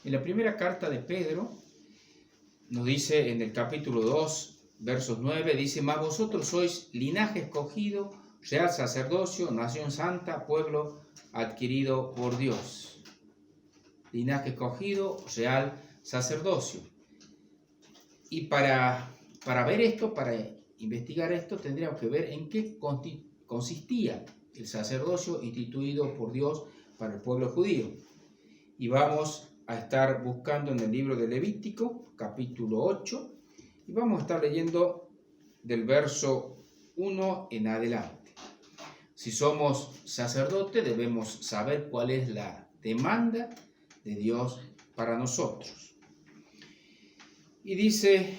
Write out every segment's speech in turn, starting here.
En la primera carta de Pedro nos dice en el capítulo 2, versos 9, dice: mas vosotros sois linaje escogido, real sacerdocio, nación santa, pueblo adquirido por Dios. Linaje escogido, real sacerdocio. Y para ver esto, para investigar esto, tendríamos que ver en qué consistía el sacerdocio instituido por Dios para el pueblo judío. Y vamos a estar buscando en el libro de Levítico, capítulo 8, y vamos a estar leyendo del verso 1 en adelante. Si somos sacerdotes, debemos saber cuál es la demanda de Dios para nosotros. Y dice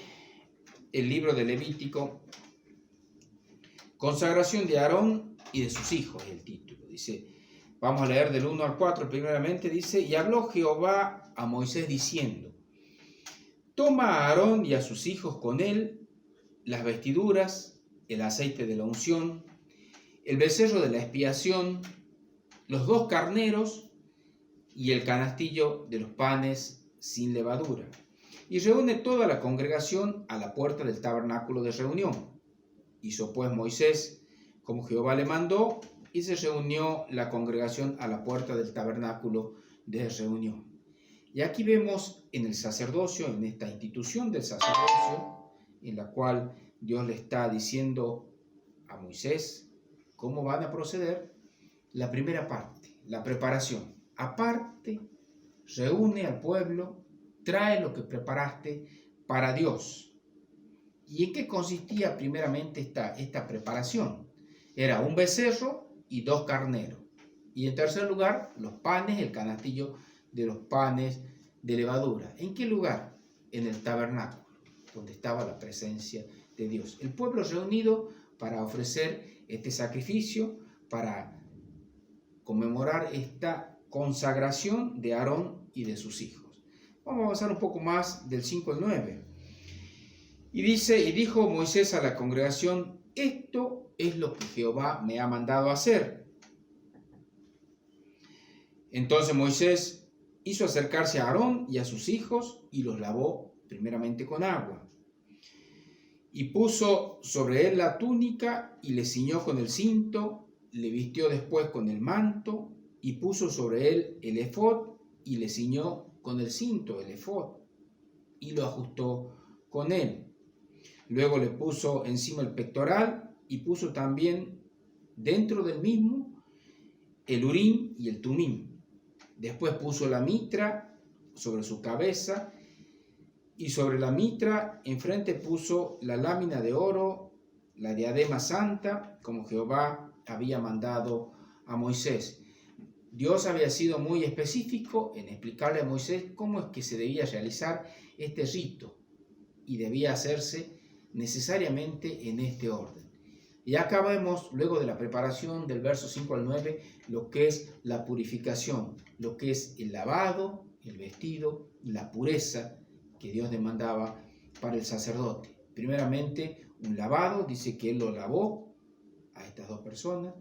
el libro de Levítico: consagración de Aarón y de sus hijos, es el título. Dice, vamos a leer del 1 al 4 primeramente. Dice: y habló Jehová a Moisés diciendo: toma a Aarón y a sus hijos con él las vestiduras, el aceite de la unción, el becerro de la expiación, los 2 carneros y el canastillo de los panes sin levadura. Y reúne toda la congregación a la puerta del tabernáculo de reunión. Hizo pues Moisés como Jehová le mandó, y se reunió la congregación a la puerta del tabernáculo de reunión. Y aquí vemos en el sacerdocio, en esta institución del sacerdocio, en la cual Dios le está diciendo a Moisés cómo van a proceder, la primera parte, la preparación. Aparte, reúne al pueblo, trae lo que preparaste para Dios. ¿Y en qué consistía primeramente esta preparación? Era un becerro y 2 carneros. Y en tercer lugar, los panes, el canastillo de los panes de levadura. ¿En qué lugar? En el tabernáculo, donde estaba la presencia de Dios. El pueblo reunido para ofrecer este sacrificio, para conmemorar esta consagración de Aarón y de sus hijos. Vamos a avanzar un poco más del 5 al 9. Y dice: y dijo Moisés a la congregación: esto es lo que Jehová me ha mandado hacer. Entonces Moisés hizo acercarse a Aarón y a sus hijos y los lavó primeramente con agua. Y puso sobre él la túnica y le ciñó con el cinto, le vistió después con el manto y puso sobre él el efod y le ciñó con el cinto el efod y lo ajustó con él. Luego le puso encima el pectoral y puso también dentro del mismo el urim y el tumim. Después puso la mitra sobre su cabeza y sobre la mitra enfrente puso la lámina de oro, la diadema santa, como Jehová había mandado a Moisés. Dios había sido muy específico en explicarle a Moisés cómo es que se debía realizar este rito y debía hacerse necesariamente en este orden. Y acá vemos, luego de la preparación del verso 5 al 9, lo que es la purificación, lo que es el lavado, el vestido, la pureza que Dios demandaba para el sacerdote. Primeramente, un lavado, dice que él lo lavó a estas 2 personas,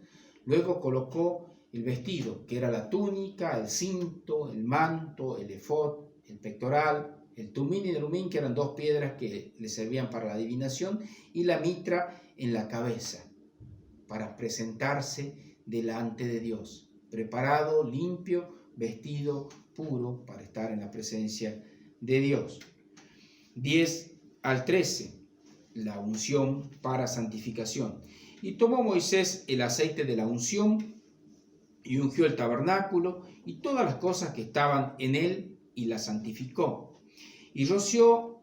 luego colocó el vestido, que era la túnica, el cinto, el manto, el efod, el pectoral, el tumín y el umín, que eran 2 piedras que le servían para la adivinación, y la mitra en la cabeza, para presentarse delante de Dios, preparado, limpio, vestido, puro, para estar en la presencia de Dios. 10 al 13, la unción para santificación. Y tomó Moisés el aceite de la unción y ungió el tabernáculo y todas las cosas que estaban en él y la santificó. Y roció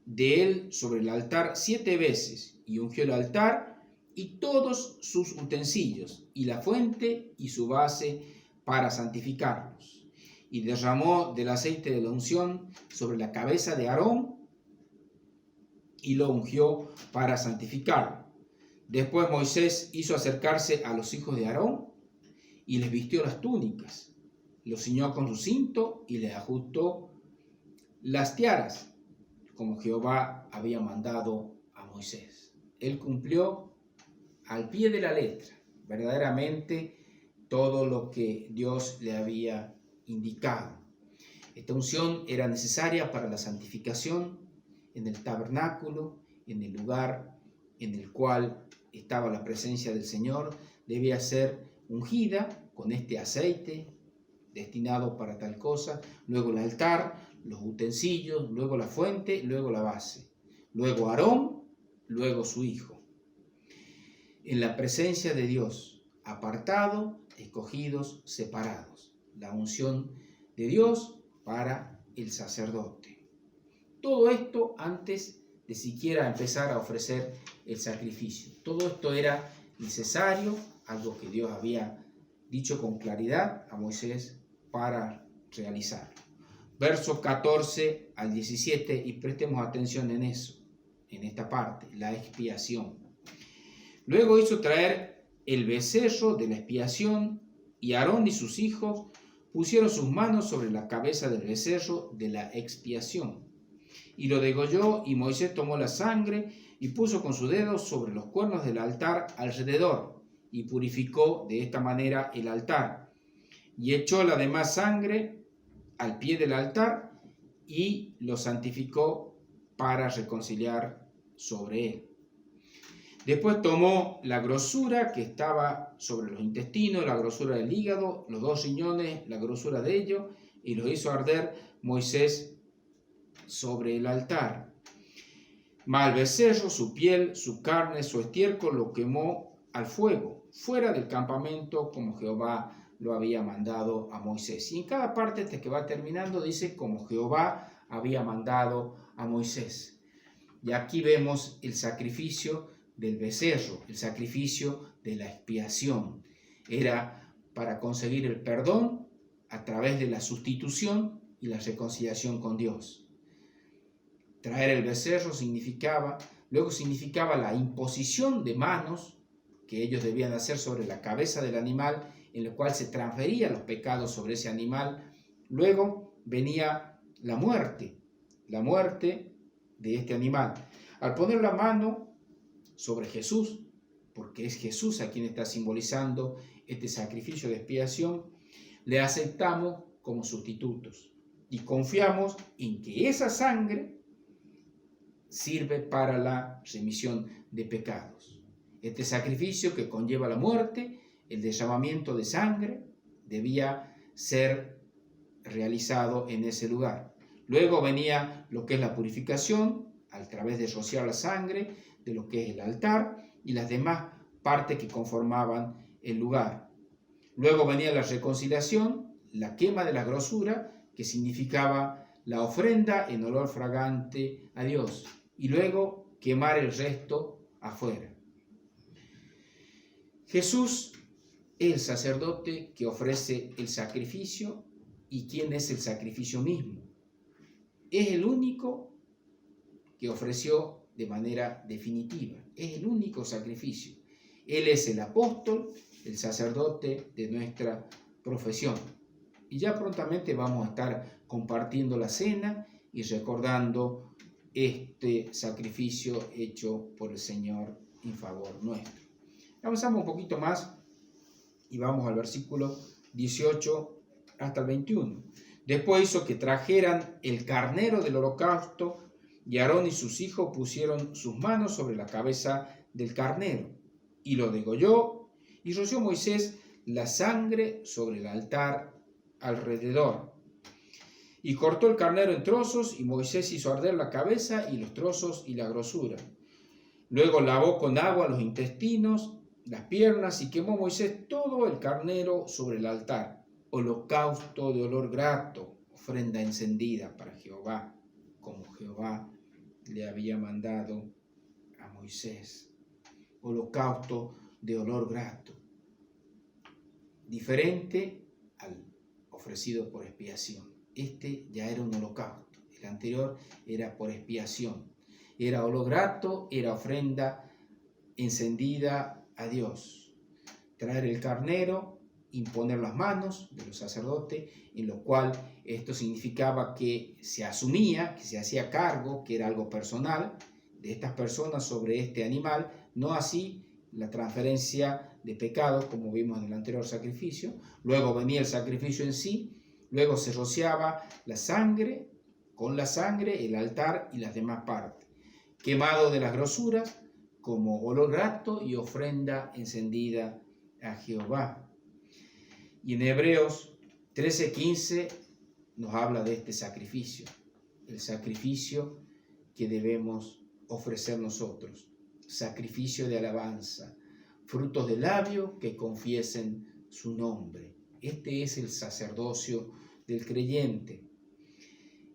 de él sobre el altar 7 veces y ungió el altar y todos sus utensilios y la fuente y su base para santificarlos. Y derramó del aceite de la unción sobre la cabeza de Aarón y lo ungió para santificarlo. Después Moisés hizo acercarse a los hijos de Aarón y les vistió las túnicas, los ciñó con su cinto y les ajustó las tiaras, como Jehová había mandado a Moisés. Él cumplió al pie de la letra, verdaderamente, todo lo que Dios le había indicado. Esta unción era necesaria para la santificación en el tabernáculo, en el lugar en el cual estaba la presencia del Señor. Debía ser ungida con este aceite destinado para tal cosa, luego el altar, los utensilios, luego la fuente, luego la base, luego Aarón, luego su hijo. En la presencia de Dios, apartados, escogidos, separados. La unción de Dios para el sacerdote. Todo esto antes de siquiera empezar a ofrecer el sacrificio. Todo esto era necesario, algo que Dios había dicho con claridad a Moisés para realizarlo. Versos 14 al 17, y prestemos atención en eso, en esta parte, la expiación. Luego hizo traer el becerro de la expiación, y Aarón y sus hijos pusieron sus manos sobre la cabeza del becerro de la expiación, y lo degolló, y Moisés tomó la sangre y puso con sus dedos sobre los cuernos del altar alrededor, y purificó de esta manera el altar, y echó la demás sangre al pie del altar, y lo santificó para reconciliar sobre él. Después tomó la grosura que estaba sobre los intestinos, la grosura del hígado, los 2 riñones, la grosura de ellos, y los hizo arder Moisés sobre el altar. Mas al becerro, su piel, su carne, su estiércol lo quemó al fuego, fuera del campamento, como Jehová lo había mandado a Moisés. Y en cada parte, hasta que va terminando, dice como Jehová había mandado a Moisés. Y aquí vemos el sacrificio del becerro, el sacrificio de la expiación. Era para conseguir el perdón a través de la sustitución y la reconciliación con Dios. Traer el becerro significaba la imposición de manos que ellos debían hacer sobre la cabeza del animal, en la cual se transferían los pecados sobre ese animal. Luego venía la muerte de este animal. Al poner la mano sobre Jesús, porque es Jesús a quien está simbolizando este sacrificio de expiación, le aceptamos como sustitutos y confiamos en que esa sangre sirve para la remisión de pecados. Este sacrificio que conlleva la muerte, el derramamiento de sangre, debía ser realizado en ese lugar. Luego venía lo que es la purificación, a través de rociar la sangre de lo que es el altar y las demás partes que conformaban el lugar. Luego venía la reconciliación, la quema de la grosura, que significaba la ofrenda en olor fragante a Dios, y luego quemar el resto afuera. Jesús es el sacerdote que ofrece el sacrificio. ¿Y quién es el sacrificio mismo? Es el único que ofreció de manera definitiva. Es el único sacrificio. Él es el apóstol, el sacerdote de nuestra profesión. Y ya prontamente vamos a estar compartiendo la cena y recordando este sacrificio hecho por el Señor en favor nuestro. Avanzamos un poquito más y vamos al versículo 18 hasta el 21. Después hizo que trajeran el carnero del holocausto, y Aarón y sus hijos pusieron sus manos sobre la cabeza del carnero, y lo degolló, y roció Moisés la sangre sobre el altar alrededor. Y cortó el carnero en trozos, y Moisés hizo arder la cabeza y los trozos y la grosura. Luego lavó con agua los intestinos, las piernas, y quemó Moisés todo el carnero sobre el altar, holocausto de olor grato, ofrenda encendida para Jehová, como Jehová le había mandado a Moisés. Holocausto de olor grato, diferente al ofrecido por expiación. Este ya era un holocausto, el anterior era por expiación. Era olor grato, era ofrenda encendida a Dios. Traer el carnero, imponer las manos de los sacerdotes, en lo cual esto significaba que se asumía, que se hacía cargo, que era algo personal de estas personas sobre este animal, no así la transferencia de pecados como vimos en el anterior sacrificio. Luego venía el sacrificio en sí, Luego se rociaba con la sangre, el altar y las demás partes, quemado de las grosuras, como olor grato y ofrenda encendida a Jehová. Y en Hebreos 13:15 nos habla de este sacrificio, el sacrificio que debemos ofrecer nosotros, sacrificio de alabanza, frutos de labio que confiesen su nombre. Este es el sacerdocio del creyente.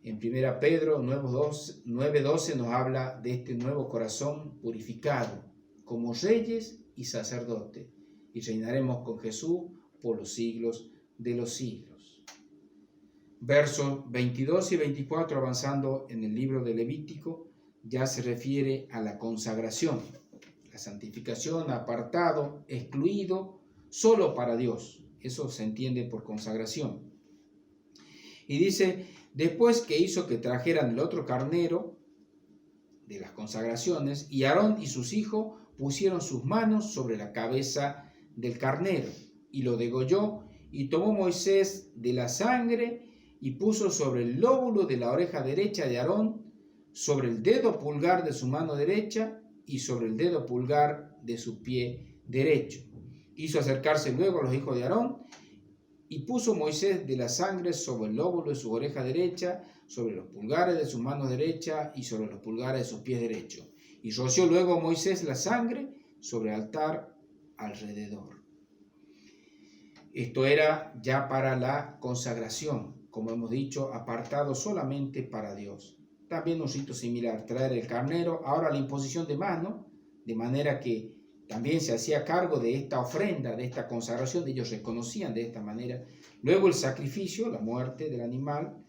En 1 Pedro 9:12 nos habla de este nuevo corazón purificado, como reyes y sacerdotes, y reinaremos con Jesús por los siglos de los siglos. Versos 22 y 24, avanzando en el libro de Levítico, ya se refiere a la consagración, la santificación, apartado, excluido, solo para Dios. Eso se entiende por consagración. Y dice, después que hizo que trajeran el otro carnero de las consagraciones, y Aarón y sus hijos pusieron sus manos sobre la cabeza del carnero, y lo degolló, y tomó Moisés de la sangre, y puso sobre el lóbulo de la oreja derecha de Aarón, sobre el dedo pulgar de su mano derecha, y sobre el dedo pulgar de su pie derecho. Hizo acercarse luego a los hijos de Aarón, y puso Moisés de la sangre sobre el lóbulo de su oreja derecha, sobre los pulgares de su mano derecha y sobre los pulgares de sus pies derechos. Y roció luego Moisés la sangre sobre el altar alrededor. Esto era ya para la consagración, como hemos dicho, apartado solamente para Dios. También un rito similar, traer el carnero, ahora la imposición de mano, de manera que también se hacía cargo de esta ofrenda, de esta consagración, ellos reconocían de esta manera. Luego el sacrificio, la muerte del animal,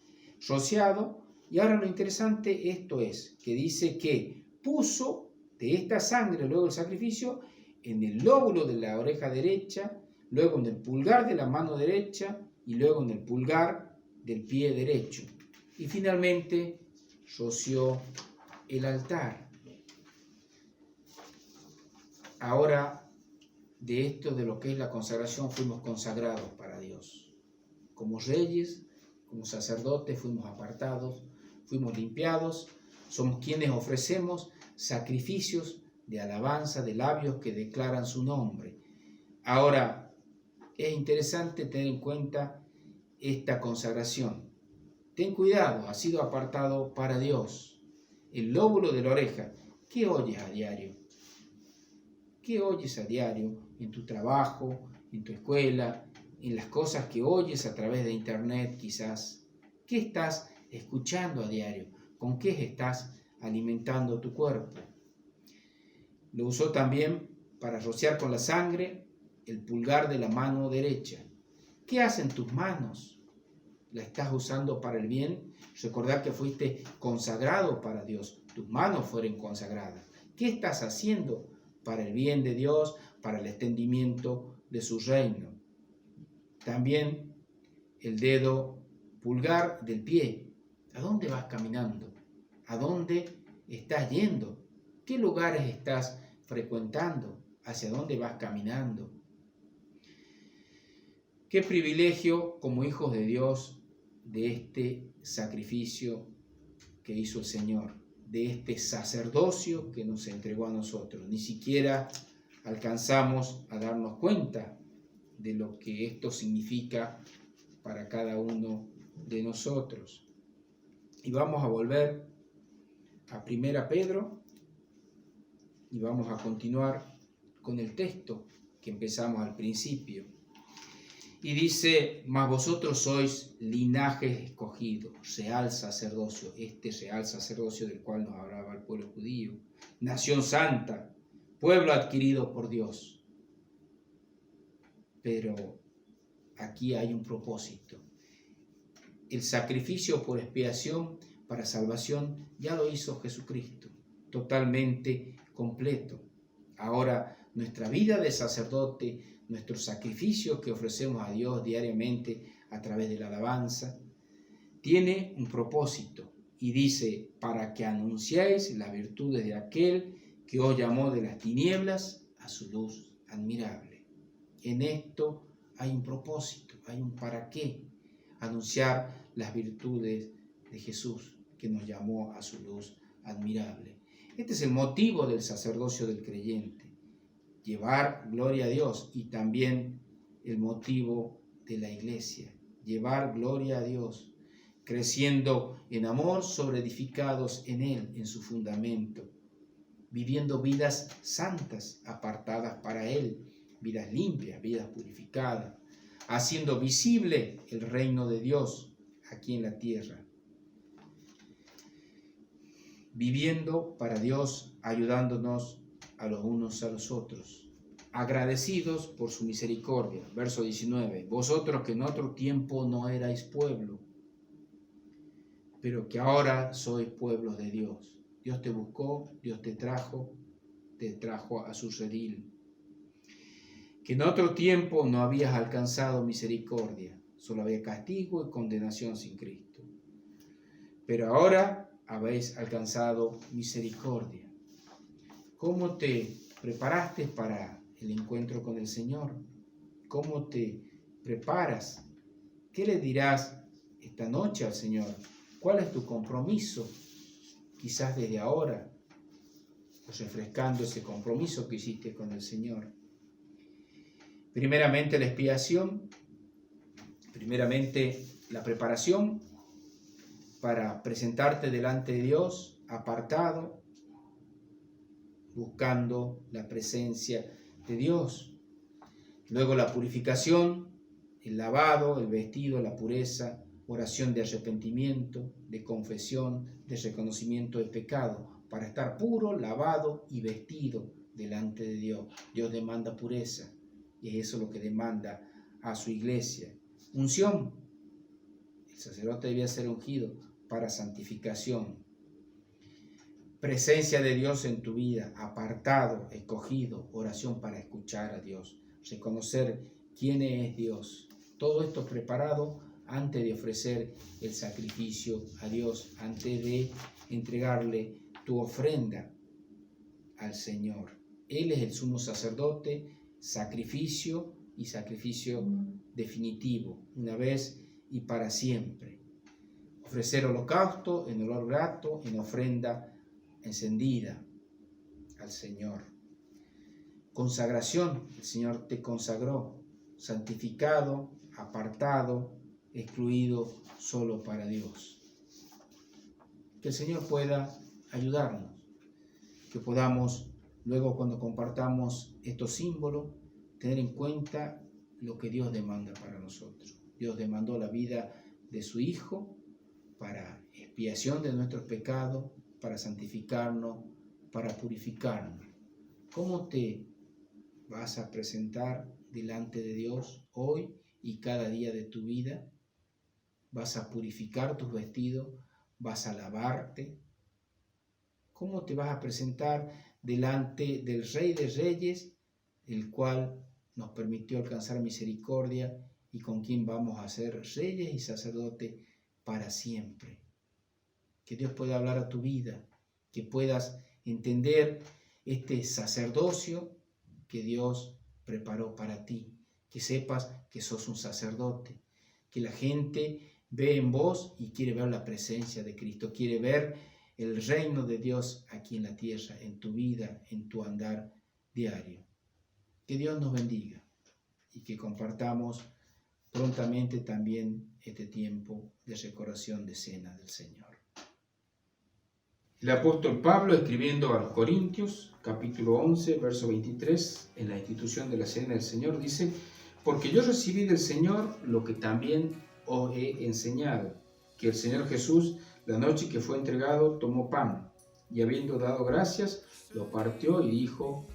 rociado. Y ahora lo interesante esto es, que dice que puso de esta sangre, luego el sacrificio, en el lóbulo de la oreja derecha, luego en el pulgar de la mano derecha y luego en el pulgar del pie derecho. Y finalmente roció el altar. Ahora, de esto, de lo que es la consagración, fuimos consagrados para Dios. Como reyes, como sacerdotes, fuimos apartados, fuimos limpiados, somos quienes ofrecemos sacrificios de alabanza, de labios que declaran su nombre. Ahora, es interesante tener en cuenta esta consagración. Ten cuidado, has sido apartado para Dios. El lóbulo de la oreja, ¿qué oyes a diario? ¿Qué oyes a diario en tu trabajo, en tu escuela, en las cosas que oyes a través de internet quizás? ¿Qué estás escuchando a diario? ¿Con qué estás alimentando tu cuerpo? Lo usó también para rociar con la sangre el pulgar de la mano derecha. ¿Qué hacen tus manos? ¿La estás usando para el bien? Recordad que fuiste consagrado para Dios. Tus manos fueron consagradas. ¿Qué estás haciendo para el bien de Dios, para el extendimiento de su reino? También el dedo pulgar del pie. ¿A dónde vas caminando? ¿A dónde estás yendo? ¿Qué lugares estás frecuentando? ¿Hacia dónde vas caminando? Qué privilegio como hijos de Dios de este sacrificio que hizo el Señor, de este sacerdocio que nos entregó a nosotros. Ni siquiera alcanzamos a darnos cuenta de lo que esto significa para cada uno de nosotros. Y vamos a volver a 1 Pedro y vamos a continuar con el texto que empezamos al principio. Y dice, mas vosotros sois linaje escogido, real sacerdocio, este real sacerdocio del cual nos hablaba el pueblo judío, nación santa, pueblo adquirido por Dios. Pero aquí hay un propósito. El sacrificio por expiación para salvación ya lo hizo Jesucristo, totalmente completo. Ahora nuestra vida de sacerdote, nuestro sacrificio que ofrecemos a Dios diariamente a través de la alabanza, tiene un propósito y dice, para que anunciáis las virtudes de aquel que os llamó de las tinieblas a su luz admirable. En esto hay un propósito, hay un para qué. anunciar las virtudes de Jesús, que nos llamó a su luz admirable. Este es el motivo del sacerdocio del creyente, llevar gloria a Dios, y también el motivo de la iglesia, llevar gloria a Dios, creciendo en amor, sobreedificados en Él, en su fundamento, viviendo vidas santas, apartadas para Él, vidas limpias, vidas purificadas, haciendo visible el reino de Dios aquí en la tierra, viviendo para Dios, ayudándonos a los unos a los otros, agradecidos por su misericordia. Verso 19, vosotros que en otro tiempo no erais pueblo, pero que ahora sois pueblos de Dios. Dios te buscó, Dios te trajo a su redil. Que en otro tiempo no habías alcanzado misericordia, solo había castigo y condenación sin Cristo. Pero ahora habéis alcanzado misericordia. ¿Cómo te preparaste para el encuentro con el Señor? ¿Cómo te preparas? ¿Qué le dirás esta noche al Señor? ¿Cuál es tu compromiso? Quizás desde ahora, refrescando ese compromiso que hiciste con el Señor. Primeramente la expiación, primeramente la preparación para presentarte delante de Dios, apartado, buscando la presencia de Dios. Luego la purificación, el lavado, el vestido, la pureza, oración de arrepentimiento, de confesión, de reconocimiento de pecado, para estar puro, lavado y vestido delante de Dios. Dios demanda pureza, y es eso lo que demanda a su iglesia. Unción, el sacerdote debía ser ungido para santificación. Presencia de Dios en tu vida, apartado, escogido, oración para escuchar a Dios, reconocer quién es Dios. Todo esto preparado antes de ofrecer el sacrificio a Dios, antes de entregarle tu ofrenda al Señor. Él es el sumo sacerdote, sacrificio y sacrificio definitivo, una vez y para siempre. Ofrecer holocausto en olor grato, en ofrenda encendida al Señor. Consagración, el Señor te consagró, santificado, apartado, excluido solo para Dios. Que el Señor pueda ayudarnos, que podamos luego, cuando compartamos estos símbolos, tener en cuenta lo que Dios demanda para nosotros. Dios demandó la vida de su Hijo para expiación de nuestros pecados, para santificarnos, para purificarnos. ¿Cómo te vas a presentar delante de Dios hoy y cada día de tu vida? ¿Vas a purificar tus vestidos? ¿Vas a lavarte? ¿Cómo te vas a presentar delante del Rey de Reyes, el cual nos permitió alcanzar misericordia y con quien vamos a ser reyes y sacerdotes para siempre? Que Dios pueda hablar a tu vida, que puedas entender este sacerdocio que Dios preparó para ti, que sepas que sos un sacerdote, que la gente ve en vos y quiere ver la presencia de Cristo, quiere ver el reino de Dios aquí en la tierra, en tu vida, en tu andar diario. Que Dios nos bendiga y que compartamos prontamente también este tiempo de recordación de cena del Señor. El apóstol Pablo, escribiendo a los Corintios, capítulo 11, verso 23, en la institución de la cena del Señor, dice: porque yo recibí del Señor lo que también os he enseñado, que el Señor Jesús, la noche que fue entregado, tomó pan, y habiendo dado gracias, lo partió y dijo: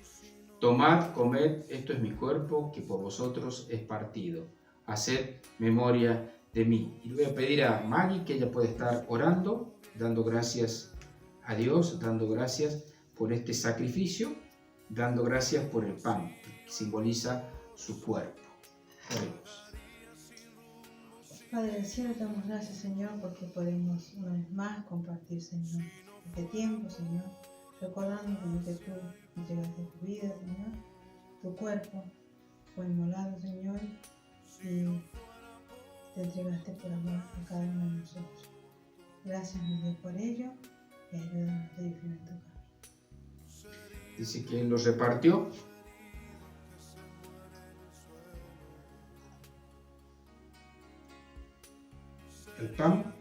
tomad, comed, esto es mi cuerpo, que por vosotros es partido. Haced memoria de mí. Y le voy a pedir a Maggie que ella pueda estar orando, dando gracias a Dios, dando gracias por este sacrificio, dando gracias por el pan, que simboliza su cuerpo. Oremos. Padre del cielo, te damos gracias, Señor, porque podemos una vez más compartir, Señor, este tiempo, Señor, recordando que tú entregaste tu vida, Señor, tu cuerpo fue inmolado, Señor, y te entregaste por amor a cada uno de nosotros. Gracias, mi Dios, por ello y ayúdanos a vivir en tu camino. Dice que Él los repartió. El pan.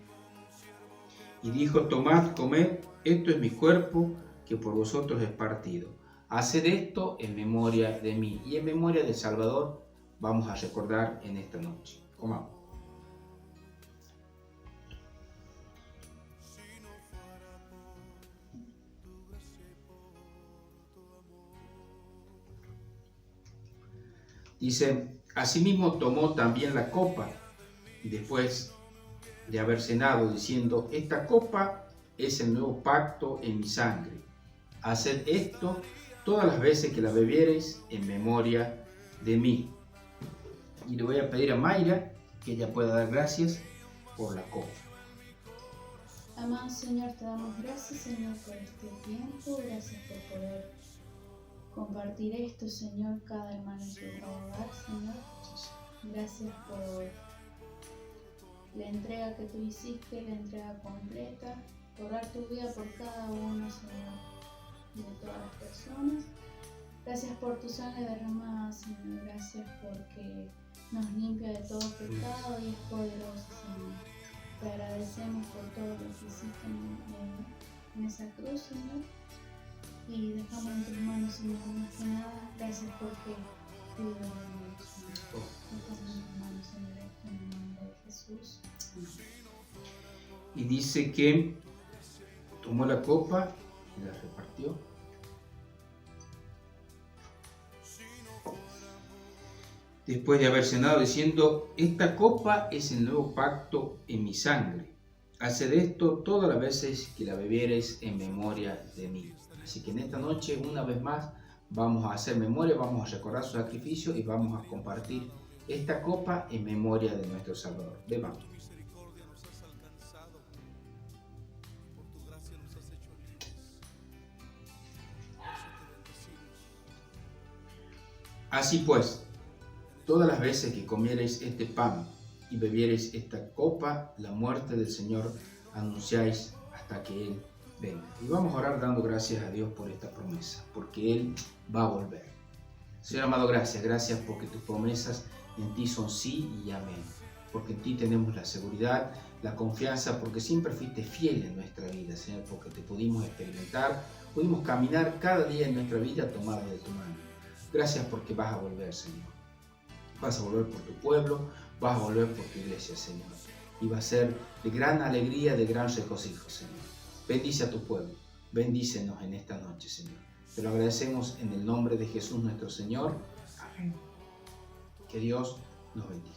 Y dijo: tomad, comed, esto es mi cuerpo que por vosotros es partido. Haced esto en memoria de mí. Y en memoria del Salvador vamos a recordar en esta noche. Comamos. Dice: asimismo tomó también la copa, y después de haber cenado, diciendo: esta copa es el nuevo pacto en mi sangre. Haced esto todas las veces que la bebiereis en memoria de mí. Y le voy a pedir a Mayra que ella pueda dar gracias por la copa. Amado Señor, te damos gracias, Señor, por este tiempo. Gracias por poder compartir esto, Señor, cada hermano en su hogar, Señor. Gracias por la entrega que tú hiciste, la entrega completa, por dar tu vida por cada uno, Señor, de todas las personas. Gracias por tu sangre derramada, Señor. Gracias porque nos limpia de todo pecado y es poderoso, Señor. Te agradecemos por todo lo que hiciste en esa cruz, Señor. Y dejamos en tus manos, Señor, más que nada. Gracias porque te doy la gloria, Señor. Dejamos en tus manos, Señor, en el nombre de Jesús. Y dice que tomó la copa y la repartió. Después de haber cenado, diciendo: esta copa es el nuevo pacto en mi sangre. Haced esto todas las veces que la bebiereis en memoria de mí. Así que en esta noche, una vez más, vamos a hacer memoria, vamos a recordar su sacrificio y vamos a compartir esta copa en memoria de nuestro Salvador. Bebamos. Así pues, todas las veces que comiereis este pan y bebiereis esta copa, la muerte del Señor anunciáis hasta que Él venga. Y vamos a orar dando gracias a Dios por esta promesa, porque Él va a volver. Señor amado, gracias porque tus promesas en ti son sí y amén. Porque en ti tenemos la seguridad, la confianza, porque siempre fuiste fiel en nuestra vida, Señor, porque te pudimos experimentar, pudimos caminar cada día en nuestra vida tomados de tu mano. Gracias porque vas a volver, Señor. Vas a volver por tu pueblo, vas a volver por tu iglesia, Señor. Y va a ser de gran alegría, de gran regocijo, Señor. Bendice a tu pueblo, bendícenos en esta noche, Señor. Te lo agradecemos en el nombre de Jesús nuestro Señor. Amén. Que Dios nos bendiga.